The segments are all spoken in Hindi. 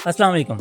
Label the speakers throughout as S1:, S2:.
S1: अस्सलाम वालेकुम।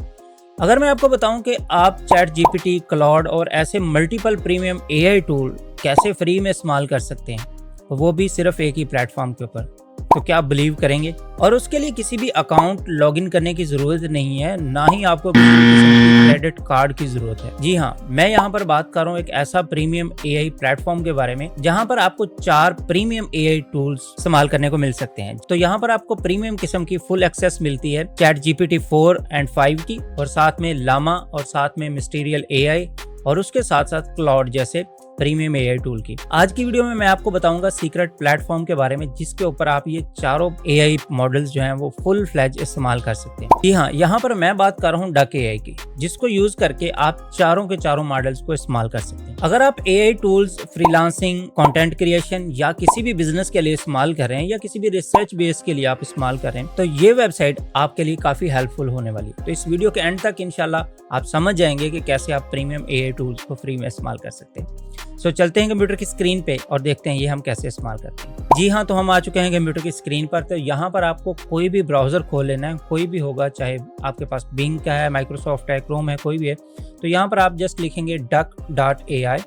S1: अगर मैं आपको बताऊं कि आप चैट जीपीटी, क्लाउड और ऐसे मल्टीपल प्रीमियम एआई टूल कैसे फ्री में इस्तेमाल कर सकते हैं, वो भी सिर्फ एक ही प्लेटफॉर्म के ऊपर, तो क्या आप बिलीव करेंगे? और उसके लिए किसी भी अकाउंट लॉगिन करने की ज़रूरत नहीं है, ना ही आपको किसी किस्म की क्रेडिट कार्ड की ज़रूरत है। जी हाँ, मैं यहाँ पर बात कर रहा हूँ एक ऐसा प्रीमियम एआई प्लेटफॉर्म के बारे में जहाँ पर आपको 4 प्रीमियम एआई टूल्स इस्तेमाल करने को मिल सकते हैं। तो यहाँ पर आपको प्रीमियम किस्म की फुल एक्सेस मिलती है चैट जीपीटी 4 एंड 5 की, और साथ में लामा और साथ में मिस्टीरियल एआई और उसके साथ साथ क्लाउड जैसे प्रीमियम एआई टूल की। आज की वीडियो में मैं आपको बताऊंगा सीक्रेट प्लेटफॉर्म के बारे में जिसके ऊपर आप ये चारों एआई मॉडल्स जो हैं वो फुल फ्लैज इस्तेमाल कर सकते हैं। जी हाँ, यहाँ पर मैं बात कर रहा हूँ डक एआई की, जिसको यूज करके आप चारों के चारों मॉडल्स को इस्तेमाल कर सकते हैं। अगर आप AI tools freelancing, content creation या किसी भी बिजनेस के लिए इस्तेमाल कर रहे हैं या किसी भी रिसर्च बेस के लिए आप इस्तेमाल कर रहे हैं, तो ये वेबसाइट आपके लिए काफी हेल्पफुल होने वाली है। तो इस वीडियो के एंड तक इंशाल्लाह आप समझ जाएंगे कि कैसे आप प्रीमियम एआई टूल्स को फ्री में इस्तेमाल कर सकते हैं। सो चलते हैं कंप्यूटर की स्क्रीन पे और देखते हैं ये हम कैसे इस्तेमाल करते हैं। जी हाँ, तो हम आ चुके हैं कंप्यूटर की स्क्रीन पर। तो यहाँ पर आपको कोई भी ब्राउजर खोल लेना है, कोई भी होगा, चाहे आपके पास बिंग का है, माइक्रोसॉफ्ट है, क्रोम है, कोई भी है। तो यहाँ पर आप जस्ट लिखेंगे duck.ai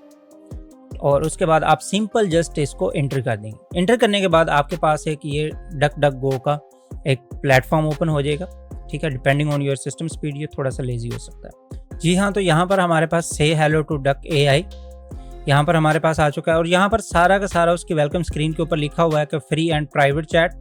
S1: और उसके बाद आप सिंपल जस्ट इसको एंटर कर देंगे। एंटर करने के बाद आपके पास एक ये DuckDuckGo का एक प्लेटफॉर्म ओपन हो जाएगा। ठीक है, depending on your system speed ये थोड़ा सा लेजी हो सकता है। जी हाँ, तो यहाँ पर हमारे पास से हेलो टू डक एआई यहाँ पर हमारे पास आ चुका है और यहाँ पर सारा का सारा उसकी वेलकम स्क्रीन के ऊपर लिखा हुआ है कि फ्री एंड प्राइवेट चैट।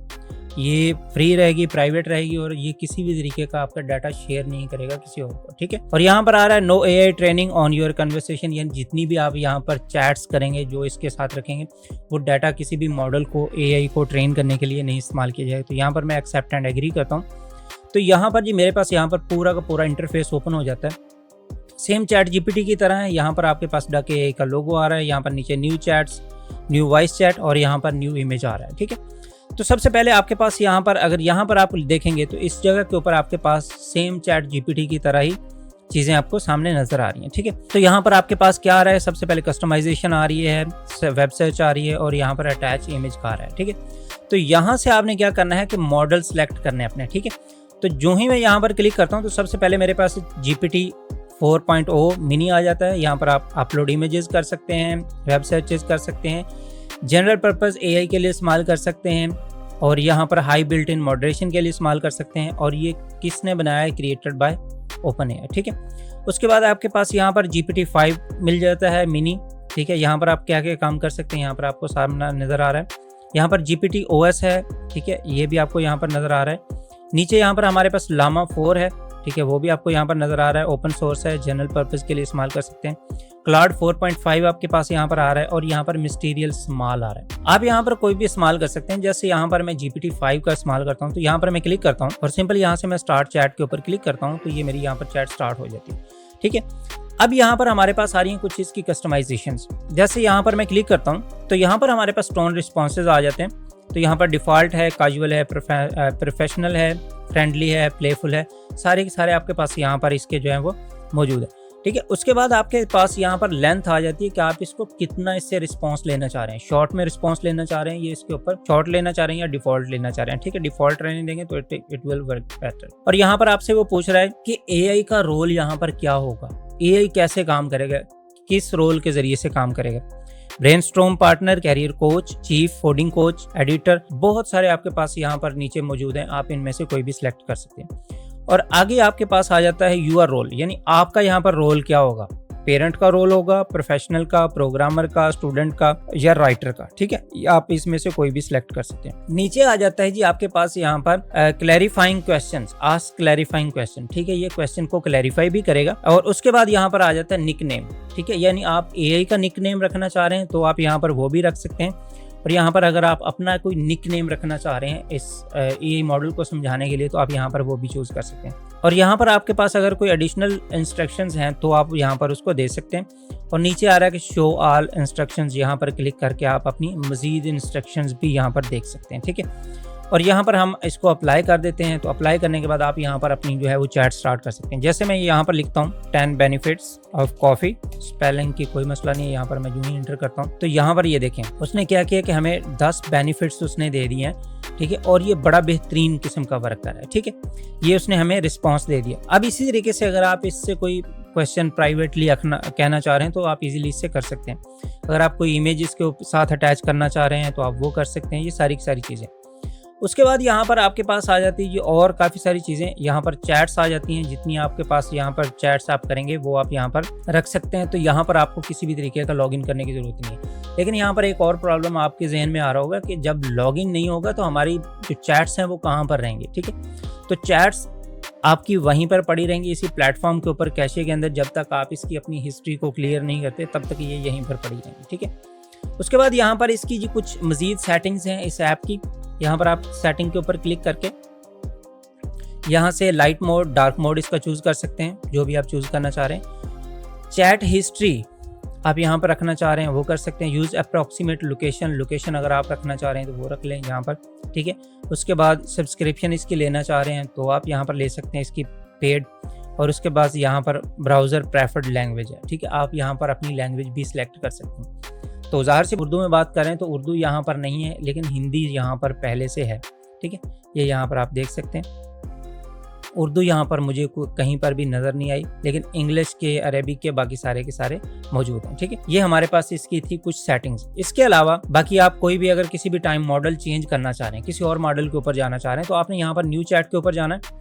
S1: ये फ्री रहेगी, प्राइवेट रहेगी और ये किसी भी तरीके का आपका डाटा शेयर नहीं करेगा किसी और को। ठीक है, और यहाँ पर आ रहा है no AI training on your conversation, यानी जितनी भी आप यहाँ पर चैट्स करेंगे जो इसके साथ रखेंगे वो डाटा किसी भी मॉडल को, एआई को ट्रेन करने के लिए नहीं इस्तेमाल किया जाए। तो यहाँ पर मैं एक्सेप्ट एंड एग्री करता हूँ। तो यहाँ पर जी मेरे पास यहाँ पर पूरा का पूरा इंटरफेस ओपन हो जाता है, सेम चैट जीपीटी की तरह है। यहाँ पर आपके पास डक एआई का लोगो आ रहा है, यहाँ पर नीचे new chats, new voice chat और यहाँ पर न्यू इमेज आ रहा है। ठीक है, तो सबसे पहले आपके पास यहाँ पर अगर यहाँ पर आप देखेंगे तो इस जगह के ऊपर आपके पास सेम चैट जीपीटी की तरह ही चीज़ें आपको सामने नजर आ रही हैं। ठीक है, तो यहाँ पर आपके पास क्या आ रहा है, सबसे पहले कस्टमाइजेशन आ रही है, वेब सर्च आ रही है और यहाँ पर अटैच इमेज का आ रहा है। ठीक है, तो यहाँ से आपने क्या करना है कि मॉडल सेलेक्ट करने अपने। ठीक है, तो जो ही मैं यहाँ पर क्लिक करता हूँ तो सबसे पहले मेरे पास GPT 4.0 मिनी आ जाता है। यहाँ पर आप अपलोड इमेजेस कर सकते हैं, वेब सर्चेस कर सकते हैं, जनरल पर्पस एआई के लिए इस्तेमाल कर सकते हैं और यहाँ पर हाई बिल्ट इन मॉडरेशन के लिए इस्तेमाल कर सकते हैं। और ये किसने बनाया है? Created by OpenAI. ठीक है, उसके बाद आपके पास यहाँ पर GPT 5 मिल जाता है मिनी। ठीक है, यहाँ पर आप क्या क्या काम कर सकते हैं यहाँ पर आपको सामने नज़र आ रहा है। यहाँ पर GPT OS है। ठीक है, ये भी आपको यहाँ पर नज़र आ रहा है। नीचे यहाँ पर हमारे पास लामा 4 है। ठीक है, वो भी आपको यहाँ पर नजर आ रहा है, ओपन सोर्स है, जनरल पर्पस के लिए इस्तेमाल कर सकते हैं। क्लाउड 4.5 आपके पास यहाँ पर आ रहा है और यहाँ पर मिस्टीरियल स्मॉल आ रहा है। आप यहाँ पर कोई भी इस्तेमाल कर सकते हैं। जैसे यहाँ पर मैं GPT 5 का इस्तेमाल करता हूँ तो यहाँ पर मैं क्लिक करता हूँ और सिंपल यहाँ से मैं स्टार्ट चैट के ऊपर क्लिक करता हूँ तो ये मेरी यहाँ पर चैट स्टार्ट हो जाती है। ठीक है, अब यहाँ पर हमारे पास आ रही हैं कुछ चीज़ की कस्टमाइजेशंस। जैसे यहाँ पर मैं क्लिक करता हूँ तो यहाँ पर हमारे पास टोन रिस्पॉन्सेज आ जाते हैं। तो यहाँ पर डिफ़ॉल्ट है, कैजुअल है, प्रोफेशनल है, फ्रेंडली है, प्लेफुल है, सारे के सारे आपके पास यहाँ पर इसके जो है वो मौजूद है। ठीक है, उसके बाद आपके पास यहाँ पर लेंथ आ जाती है कि आप इसको कितना इससे रिस्पांस लेना चाह रहे हैं। शॉर्ट में रिस्पांस लेना चाह रहे हैं, ये इसके ऊपर शॉर्ट लेना चाह रहे हैं या डिफॉल्ट लेना चाह रहे हैं। ठीक है, डिफॉल्ट रहने देंगे तो इट विल वर्क बेटर। और यहाँ पर आपसे वो पूछ रहा है कि एआई का रोल यहाँ पर क्या होगा, एआई कैसे काम करेगा, किस रोल के जरिए से काम करेगा। Brainstorm partner, career coach, chief coding coach, editor, बहुत सारे आपके पास यहाँ पर नीचे मौजूद हैं। आप इनमें से कोई भी सिलेक्ट कर सकते हैं। और आगे आपके पास आ जाता है यूआर रोल, यानी आपका यहाँ पर रोल क्या होगा। पेरेंट का रोल होगा, प्रोफेशनल का, प्रोग्रामर का, स्टूडेंट का या राइटर का। ठीक है, आप इसमें से कोई भी सिलेक्ट कर सकते हैं। नीचे आ जाता है जी आपके पास यहाँ पर clarifying questions, ask clarifying question. ठीक है, ये क्वेश्चन को क्लैरिफाई भी करेगा। और उसके बाद यहाँ पर आ जाता है निक नेम। ठीक है, यानी आप एआई का निक नेम रखना चाह रहे हैं तो आप यहाँ पर वो भी रख सकते हैं। और यहाँ पर अगर आप अपना कोई निक नेम रखना चाह रहे हैं इस एआई मॉडल को समझाने के लिए तो आप यहाँ पर वो भी चूज़ कर सकते हैं। और यहाँ पर आपके पास अगर कोई एडिशनल इंस्ट्रक्शंस हैं तो आप यहाँ पर उसको दे सकते हैं। और नीचे आ रहा है कि शो ऑल इंस्ट्रक्शंस, यहाँ पर क्लिक करके आप अपनी मज़ीद इंस्ट्रक्शंस भी यहाँ पर देख सकते हैं। ठीक है, और यहाँ पर हम इसको अप्लाई कर देते हैं। तो अप्लाई करने के बाद आप यहाँ पर अपनी जो है वो चैट स्टार्ट कर सकते हैं। जैसे मैं यहाँ पर लिखता हूँ 10 बेनिफिट्स ऑफ कॉफ़ी, स्पेलिंग की कोई मसला नहीं है, यहाँ पर मैं जो ही इंटर करता हूँ तो यहाँ पर ये देखें उसने क्या किया कि हमें 10 बेनिफिट्स उसने दे दिए हैं। ठीक है, और ये बड़ा बेहतरीन किस्म का वर्क कर रहा है। ठीक है, ये उसने हमें रिस्पांस दे दिया। अब इसी तरीके से अगर आप इससे कोई क्वेश्चन प्राइवेटली कहना चाह रहे हैं तो आप इजीली इससे कर सकते हैं। अगर आप कोई इमेज इसके साथ अटैच करना चाह रहे हैं तो आप वो कर सकते हैं। ये सारी की सारी चीज़ें। उसके बाद यहाँ पर आपके पास आ जाती है और काफ़ी सारी चीज़ें, यहाँ पर चैट्स आ जाती हैं। जितनी आपके पास यहाँ पर चैट्स आप करेंगे वो आप यहाँ पर रख सकते हैं। तो यहाँ पर आपको किसी भी तरीके का लॉगिन करने की ज़रूरत नहीं है। लेकिन यहाँ पर एक और प्रॉब्लम आपके जहन में आ रहा होगा कि जब लॉगिन नहीं होगा तो हमारी जो चैट्स हैं वो कहाँ पर रहेंगी। ठीक है, तो चैट्स आपकी वहीं पर पड़ी रहेंगी इसी प्लेटफॉर्म के ऊपर कैशे के अंदर। जब तक आप इसकी अपनी हिस्ट्री को क्लियर नहीं करते तब तक ये यहीं पर पड़ी रहेंगी। ठीक है, उसके बाद यहाँ पर इसकी जो कुछ मज़ीद सेटिंग्स हैं इस ऐप की, यहाँ पर आप सेटिंग के ऊपर क्लिक करके यहाँ से लाइट मोड, डार्क मोड इसका चूज़ कर सकते हैं, जो भी आप चूज़ करना चाह रहे हैं। चैट हिस्ट्री आप यहाँ पर रखना चाह रहे हैं वो कर सकते हैं। यूज़ अप्रॉक्सीमेट लोकेशन अगर आप रखना चाह रहे हैं तो वो रख लें यहाँ पर। ठीक है, उसके बाद सब्सक्रिप्शन इसकी लेना चाह रहे हैं तो आप यहाँ पर ले सकते हैं इसकी पेड। और उसके बाद यहाँ पर ब्राउज़र प्रेफर्ड लैंग्वेज है। ठीक है, आप यहाँ पर अपनी लैंग्वेज भी सिलेक्ट कर सकते हैं। तो ज़ाहिर से उर्दू में बात करें तो उर्दू यहाँ पर नहीं है, लेकिन हिंदी यहाँ पर पहले से है। ठीक है, ये यहाँ पर आप देख सकते हैं। उर्दू यहाँ पर मुझे कहीं पर भी नज़र नहीं आई, लेकिन इंग्लिश के, अरेबिक के बाकी सारे के सारे मौजूद हैं। ठीक है, ये हमारे पास इसकी थी कुछ सेटिंग्स। इसके अलावा बाकी आप कोई भी अगर किसी भी टाइम मॉडल चेंज करना चाह रहे हैं, किसी और मॉडल के ऊपर जाना चाह रहे हैं, तो आपने यहाँ पर न्यू चैट के ऊपर जाना है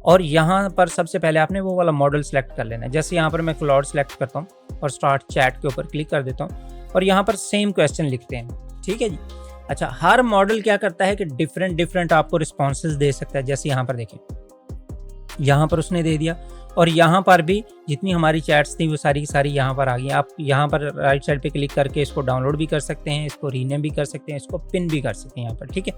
S1: और यहाँ पर सबसे पहले आपने वो वाला मॉडल सेलेक्ट कर लेना है। जैसे यहाँ पर मैं क्लाउड सेलेक्ट करता हूँ और स्टार्ट चैट के ऊपर क्लिक कर देता हूँ और यहाँ पर सेम क्वेश्चन लिखते हैं। ठीक है जी। अच्छा, हर मॉडल क्या करता है कि डिफरेंट आपको रिस्पॉन्सेज दे सकता है। जैसे यहाँ पर देखें, यहाँ पर उसने दे दिया और यहाँ पर भी जितनी हमारी चैट्स थी वो सारी की सारी यहाँ पर आ गई। आप यहाँ पर राइट साइड पे क्लिक करके इसको डाउनलोड भी कर सकते हैं, इसको रीनेम भी कर सकते हैं, इसको पिन भी कर सकते हैं यहाँ पर। ठीक है,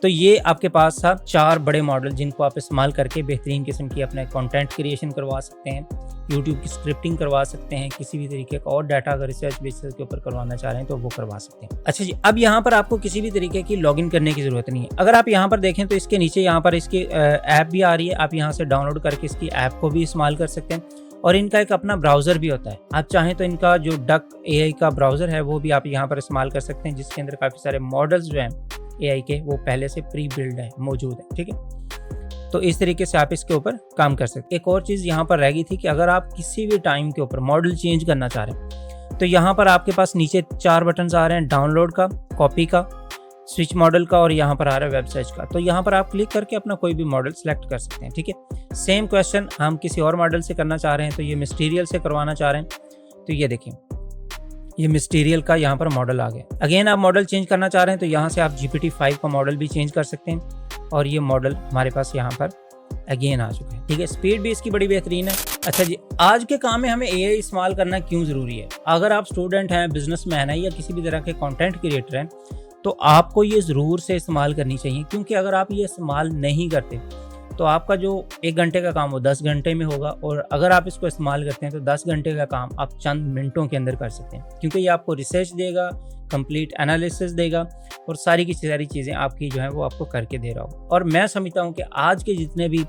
S1: तो ये आपके पास था 4 बड़े मॉडल जिनको आप इस्तेमाल करके बेहतरीन किस्म की अपने कंटेंट क्रिएशन करवा सकते हैं, यूट्यूब की स्क्रिप्टिंग करवा सकते हैं, किसी भी तरीके का और डाटा अगर रिसर्च बेसिस के ऊपर करवाना चाह रहे हैं तो वो करवा सकते हैं। अच्छा जी, अब यहाँ पर आपको किसी भी तरीके की लॉगिन करने की ज़रूरत नहीं है। अगर आप यहाँ पर देखें तो इसके नीचे यहाँ पर इसकी ऐप भी आ रही है। आप यहाँ से डाउनलोड करके इसकी ऐप को भी इस्तेमाल कर सकते हैं और इनका एक अपना ब्राउज़र भी होता है। आप चाहें तो इनका जो डक AI का ब्राउज़र है वो भी आप यहाँ पर इस्तेमाल कर सकते हैं, जिसके अंदर काफ़ी सारे मॉडल्स जो हैं AI के वो पहले से प्री बिल्ड है, मौजूद है। ठीक है, तो इस तरीके से आप इसके ऊपर काम कर सकते हैं। एक और चीज़ यहाँ पर रह गई थी कि अगर आप किसी भी टाइम के ऊपर मॉडल चेंज करना चाह रहे हैं तो यहाँ पर आपके पास नीचे 4 बटन आ रहे हैं, डाउनलोड का, कॉपी का, स्विच मॉडल का और यहाँ पर आ रहा है वेब सर्च का। तो यहाँ पर आप क्लिक करके अपना कोई भी मॉडल सेलेक्ट कर सकते हैं। ठीक है, सेम क्वेश्चन हम किसी और मॉडल से करना चाह रहे हैं तो ये मिस्टीरियल से करवाना चाह रहे हैं तो ये देखिए, ये मिस्टीरियल का यहाँ पर मॉडल आ गया। अगेन आप मॉडल चेंज करना चाह रहे हैं तो यहाँ से आप GPT-5 का मॉडल भी चेंज कर सकते हैं और ये मॉडल हमारे पास यहाँ पर अगेन आ चुका है। ठीक है, स्पीड भी इसकी बड़ी बेहतरीन है। अच्छा जी, आज के काम में हमें AI इस्तेमाल करना क्यों ज़रूरी है? अगर आप स्टूडेंट हैं, बिजनेसमैन हैं या किसी भी तरह के कंटेंट क्रिएटर हैं तो आपको ये ज़रूर से इस्तेमाल करनी चाहिए, क्योंकि अगर आप ये इस्तेमाल नहीं करते तो आपका जो 1 घंटे का काम वो 10 घंटे में होगा और अगर आप इसको इस्तेमाल करते हैं तो 10 घंटे का काम आप चंद मिनटों के अंदर कर सकते हैं, क्योंकि ये आपको रिसर्च देगा, कंप्लीट एनालिसिस देगा और सारी की सारी चीज़ें आपकी जो है वो आपको करके दे रहा हो। और मैं समझता हूँ कि आज के जितने भी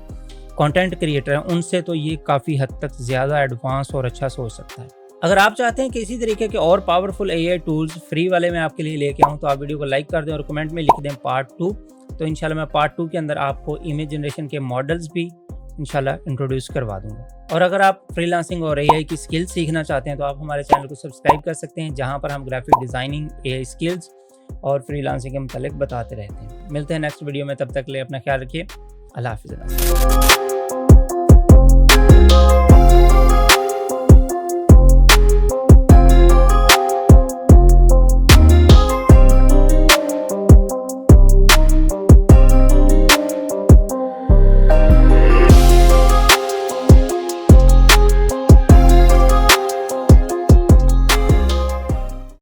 S1: कंटेंट क्रिएटर हैं उनसे तो ये काफ़ी हद तक ज़्यादा एडवांस और अच्छा सोच सकता है। अगर आप चाहते हैं कि इसी तरीके के और पावरफुल AI टूल्स फ्री वाले मैं आपके लिए लेके आऊँ तो आप वीडियो को लाइक कर दें और कमेंट में लिख दें पार्ट 2। तो इंशाल्लाह मैं पार्ट 2 के अंदर आपको इमेज जनरेशन के मॉडल्स भी इंशाल्लाह इंट्रोड्यूस करवा दूंगा। और अगर आप फ्रीलांसिंग और AI की स्किल्स सीखना चाहते हैं तो आप हमारे चैनल को सब्सक्राइब कर सकते हैं, जहां पर हम ग्राफिक डिज़ाइनिंग, AI स्किल्स और फ्रीलांसिंग के मुतालिक बताते रहते हैं। मिलते हैं नेक्स्ट वीडियो में, तब तक के लिए अपना ख्याल रखिए। अल्लाह हाफ़िज़।